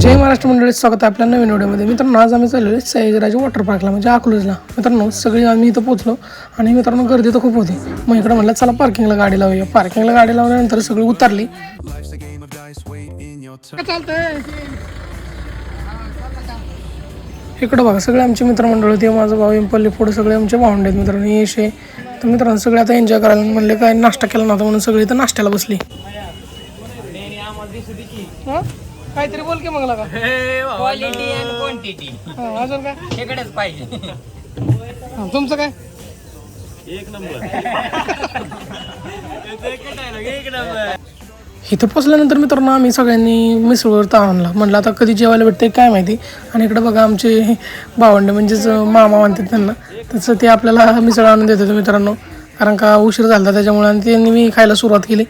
जय महाराष्ट्र मंडळी, स्वागत आहे आपल्या नवीन व्हिडिओमध्ये. मित्रांनो, आज आम्ही चाललो सयाजीराजे वॉटर पार्कला, म्हणजे अकलूजला. मित्रांनो, सगळी आम्ही इथं पोहोचलो आणि मित्रांनो गर्दी तर खूप होती. मग इकडं म्हटलं चला पार्किंगला गाडी लावूया. पार्किंगला गाडी लावल्यानंतर सगळी उतरली. इकडं बघा सगळे आमचे मित्रमंडळ होते. माझा भाऊ एमपल्ली पुढे सगळे आमचे भावंडे आहेत मित्रांनो. यश आहे. तर मित्रांनो सगळे आता एन्जॉय करायला म्हणले, काय नाश्ता केला नव्हता म्हणून सगळे इथं नाश्त्याला बसली. काहीतरी बोल की मग लगा. क्वालिटी अँड क्वांटिटी अजून काय इकडेच पाहिजे. तुमचं काय? एक नंबर. इथं पोचल्यानंतर मित्रांनो आम्ही सगळ्यांनी मिसळवर ताव आणला. म्हटलं आता कधी जेवायला भेटते काय माहिती. आणि इकडे बघा आमचे भावंडे म्हणजेच मामा म्हणतात त्यांना, तसं ते आपल्याला मिसळ आणून देत होते मित्रांनो. कारण का उशीर झाला त्याच्यामुळे, आणि त्यांनी मी खायला सुरुवात केली.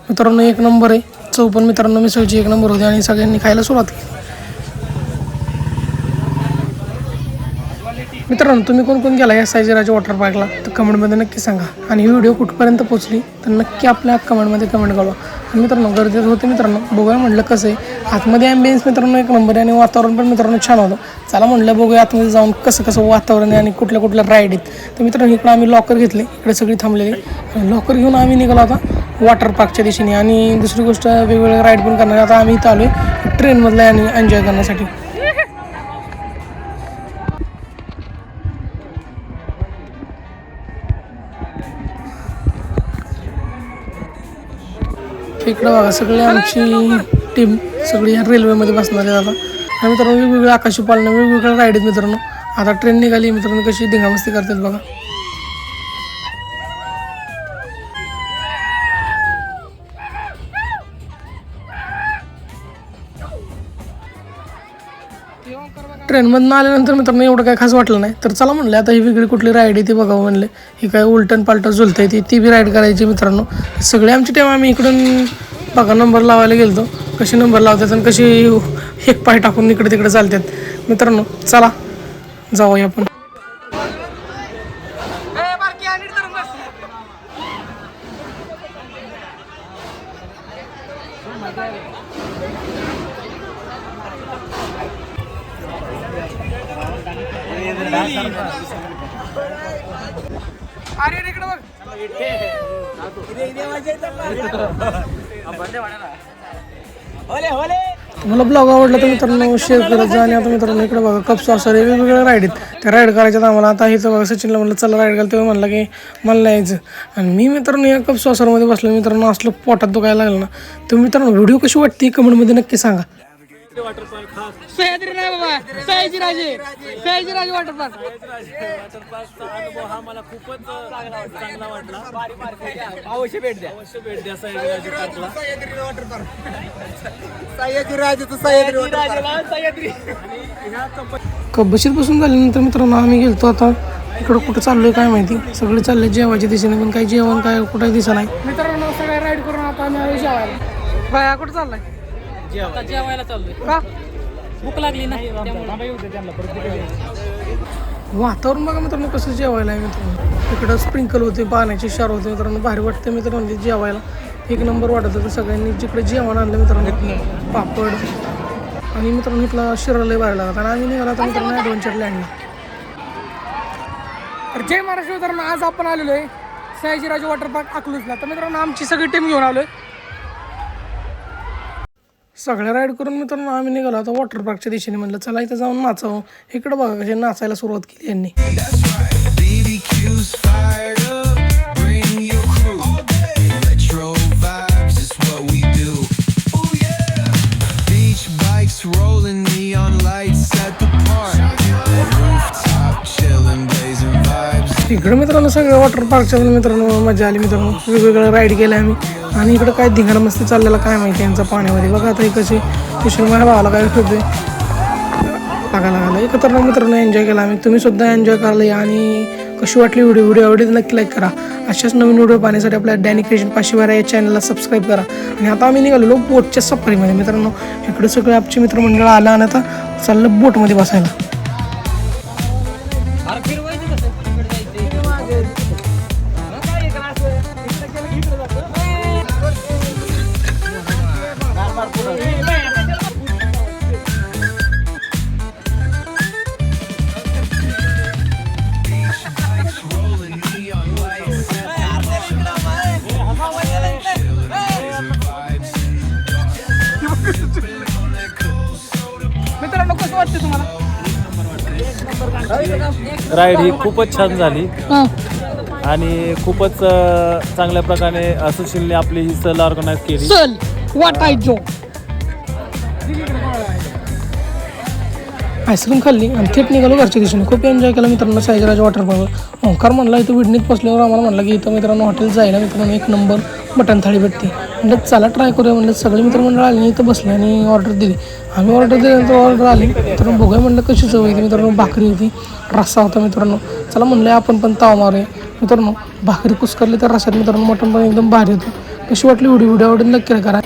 मित्रांनो एक नंबर आहे चव पण मित्रांनो, मिसळची एक नंबर होती आणि सगळ्यांनी खायला सुरुवात केली. मित्रांनो, तुम्ही कोण कोण गेला या सयाजीराजे वॉटर पार्कला तर कमेंटमध्ये नक्की सांगा. आणि ही व्हिडिओ कुठपर्यंत पोहोचली तर नक्की आपल्या कमेंटमध्ये कमेंट करा. आणि मित्रांनो गरजेचं होते मित्रांनो, बघूया म्हटलं कसं आहे आतमध्ये. ॲम्बियन्स मित्रांनो एक नंबर आहे आणि वातावरण पण मित्रांनो छान होतं. चला म्हटलं बघूया आतमध्ये जाऊन कसं कसं वातावरण आहे आणि कुठल्या कुठल्या राईड आहेत. तर मित्रांनो इकडं आम्ही लॉकर घेतले, इकडे सगळी थांबलेली. लॉकर घेऊन आम्ही निघालो आता वॉटर पार्कच्या दिशेने. आणि दुसरी गोष्ट वेगवेगळ्या राईड पण करणार. आता आम्ही इथं आलो आहे ट्रेनमधला आणि एन्जॉय करण्यासाठी. इकडं बघा सगळी आमची टीम सगळी रेल्वेमध्ये बसणार आहे आता. आणि मित्रांनो वेगवेगळ्या आकाशी पालनं वेगवेगळ्या राईड आहेत मित्रांनो. आता ट्रेन निघाली मित्रांनो, कशी धिंगामस्ती करतात बघा. ट्रेनमधून आल्यानंतर मित्रांनो एवढं काय खास वाटलं नाही. तर चला म्हणलं आता ही वेगळी कुठली राईड आहे ती बघावं म्हणले. ही काय उलटन पालटं झुलतं आहे ती बी राईड करायची मित्रांनो. सगळे आमची टीम आम्ही इकडून बघा नंबर लावायला गेलो. कशी नंबर लावतात आणि कशी एक पाय टाकून इकडे तिकडे चालतात मित्रांनो. चला जाऊया आपण. अरे इकडे बघ. तुम्हाला ब्लॉग आवडला तर मित्रांनो शेअर करत जा. आणि आता मित्रांनो इकडे बघा कप सॉसर वेगवेगळ्या राईड आहेत, त्या राईड करायच्यात आम्हाला. आता इथं बघा सचिनला म्हटलं चला राईड घाल, तेव्हा म्हणलं की मला नाही यायचं. आणि मी मित्रांनो या कप सॉसरमध्ये बसलो मित्रांनो. असलं पोटात दुखायला लागलं ना. तर मित्रांनो व्हिडिओ कशी वाटते कमेंटमध्ये नक्की सांगा. वॉटर पार्क सह्याद्री नाही बाबा, सयाजीराजे वॉटर पार्क. वॉटर पार्कचा अनुभव हा मला खूपच चांगला वाटला. अवश्य भेट द्या सह्याद्री पार्कला. कब्बशीत बसून झाल्यानंतर मित्रांनो आम्ही गेलतो आता इकडं. कुठं चाललोय काय माहिती. सगळे चालले जेवायच्या दिशेने, पण काही जेवण काय कुठं दिसत नाही मित्रांनो. सगळ्या राईड करून आता आम्ही जेवायला. बाया कुठं चाललाय? जेवायला चाललोय. का भूक लागली ना. वातावरण बघा मित्रांनो कसं जेवायला आहे मित्रांनो. इकडं स्प्रिंकल होते, पाण्याचे शार होते मित्रांनो. भारी वाटते मित्रांनो जेवायला. एक नंबर वाटत होतं. सगळ्यांनी जिकडे जेवण आणलं मित्रांनो, पापड आणि मित्रांनो इथला शिरालय भारी लागत. आणि आम्ही निघाला तर मित्रांनो ॲडव्हेंचर लँडला. तर जय महाराष्ट्र मित्रांनो, आज आपण आलेलो आहे सयाजीराजे वॉटर पार्क अकलूजला. तर मित्रांनो आमची सगळी टीम घेऊन आलोय. सगळ्या राईड करून मित्रांनो आम्ही निघालो आता वॉटर पार्कच्या दिशेने. म्हणलं चला इथं जाऊन नाचावं. इकडं बघा कशी नाचायला सुरुवात केली यांनी. इकडं मित्रांनो सगळ्या वॉटर पार्कच्या मित्रांनो मजा आली मित्रांनो. वेगवेगळ्या राईड केल्या आम्ही. आणि इकडं काय धिंगाणा मस्ती चाललेला काय माहिती यांचा पाण्यामध्ये. बघा आता कशी कुशल माझ्या भावाला काय होते लागायला लागला. एकत्र मित्रांनो एन्जॉय केला आम्ही. तुम्ही सुद्धा एन्जॉय करायला या. आणि कशी वाटली व्हिडिओ आवडली तर नक्की लाईक करा. अशाच नवीन व्हिडिओ पाहण्यासाठी आपल्या डॅनी क्रिएशन 512 या चॅनलला सबस्क्राईब करा. आणि आता आम्ही निघालो बोटच्या सफारीमध्ये मित्रांनो. इकडे सगळे आमचे मित्रमंडळ आलं आणि आता चाललं बोटमध्ये बसायला. वाटते तुम्हाला? राईड ही खूपच छान झाली हां आणि खूपच चांगल्या प्रकारे असोसिएशनने आपली ही सहल ऑर्गनाईज केली. चल वाटायचो आईस्क्रीम खाल्ली आणि थेट निघालो घरच्या दिशेने. खूप एन्जॉय केला मित्रांनो साईजराज वॉटरपार्क. ओंकार म्हणला इथं विडणीत पोचल्यावर आम्हाला म्हणला की इथं मित्रांनो हॉटेल जायला मित्रांनो एक नंबर मटण थाळी भेटते. म्हणलं चला ट्राय करूया. म्हणलं सगळे मित्रमंडळ आले इथं बसले आणि ऑर्डर दिली. आम्ही ऑर्डर दिल्यानंतर ऑर्डर आली मित्रांनो बघूया म्हणलं कशी चव होती. मित्रांनो भाकरी होती, रस्सा होता मित्रांनो. चला म्हणलं आपण पण ताव मारूया मित्रांनो. भाकरी कुस्करली तर रस्त्यात मित्रांनो मटण पण एकदम भारी होतं. कशी वाटली व्हिडिओ आवडेल नक्की करा.